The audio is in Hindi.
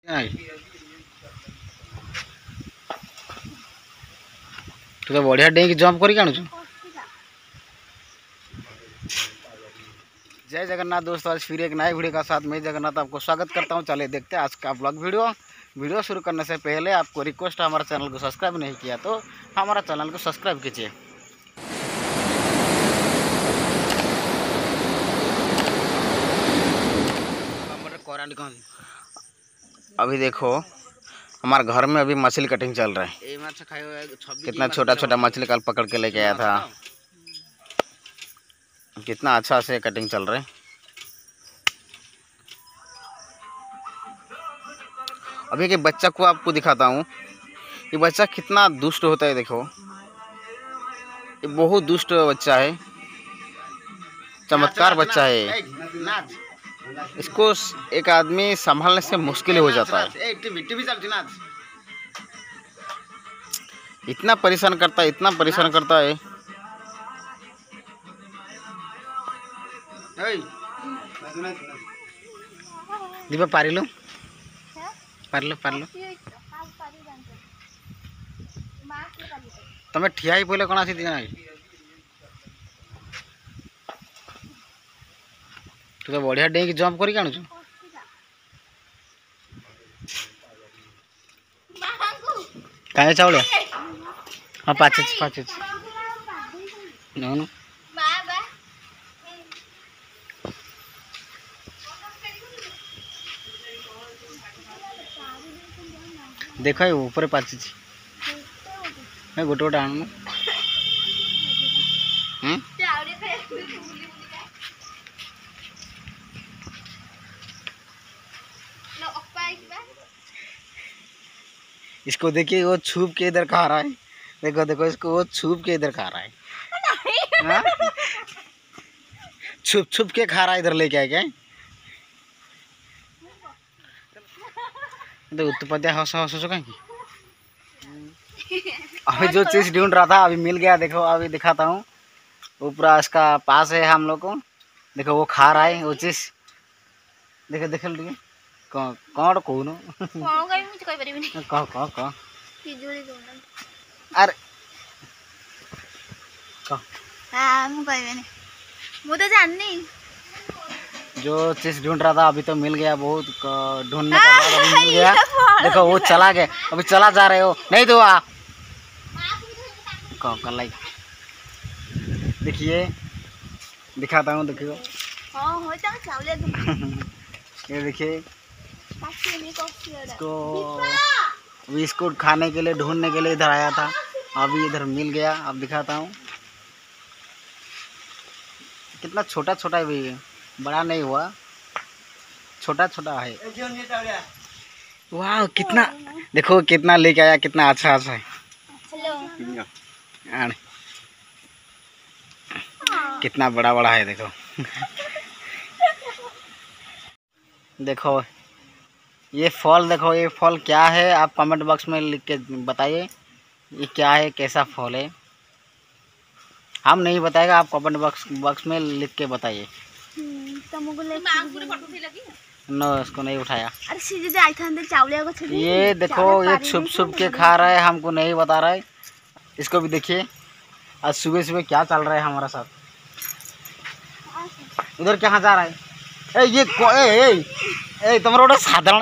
तू तो बढ़िया डेंग जंप करके आणुछु। जय जगन्नाथ दोस्तों, आज फिर एक नए वीडियो का साथ मैं जगन्नाथ आपको स्वागत करता हूं। चलिए देखते हैं आज का ब्लॉग वीडियो शुरू करने से पहले आपको रिक्वेस्ट है, हमारा चैनल को सब्सक्राइब नहीं किया तो हमारा चैनल को सब्सक्राइब कीजिए। अभी देखो हमारे घर में अभी मछली कटिंग चल रहा है। कितना छोटा छोटा मछली कल पकड़ के लेके आया था। कितना अच्छा से कटिंग चल रहा है। अभी के बच्चा को आपको दिखाता हूँ। ये बच्चा कितना दुष्ट होता है। देखो ये बहुत दुष्ट बच्चा है, चमत्कार बच्चा है। इसको एक आदमी संभालने से मुश्किल हो जाता है। इतना परेशान करता है, इतना परेशान करता है। दीपा पारिलो पारिलो पारिलो तमें ठिया ही पहले कौन आसी दिना तू तो बढ़िया डेंग जंप करके आणुछु। काहे चावल हाँ पाचे न देख ऊपर पाची गोटे गोटे आनु इसको देखिए वो छुप के इधर खा रहा है। देखो देखो इसको वो छुप के इधर खा रहा है। छुप छुप के खा रहा है, इधर लेके आए क्या। तो उत्पत्ति हंस कहीं अभी जो चीज ढूंढ रहा था अभी मिल गया। देखो अभी दिखाता हूँ। ऊपर इसका पास है हम लोग को। देखो वो खा रहा है वो चीज। देखो देख लीजिए कौन कौन अरे जो चीज ढूंढ रहा था अभी तो मिल गया। बहुत ढूंढने के बाद अभी मिल गया। देखो वो चला गया, अभी चला जा रहे हो नहीं तो आ लाइक देखिए दिखाता हूँ। देखियो ये देखिए इसको बिस्कुट खाने के लिए ढूंढने के लिए इधर आया था। अभी इधर मिल गया। अब दिखाता हूँ। कितना छोटा छोटा भी है, बड़ा नहीं हुआ, छोटा छोटा है। वाह कितना देखो कितना लेके आया, कितना अच्छा अच्छा है। कितना बड़ा बड़ा है देखो। देखो ये फल, देखो ये फल क्या है आप कमेंट बॉक्स में लिख के बताइए ये क्या है, कैसा फल है। हम नहीं बताएगा, आप कमेंट बॉक्स में लिख के बताइए। नो इसको नहीं उठाया। ये देखो ये छुप छुप के खा रहा है, हमको नहीं बता रहा है। इसको भी देखिए आज सुबह सुबह क्या चल रहा है हमारा साथ। उधर कहाँ जा रहा है। ये तुम्हारा साधारण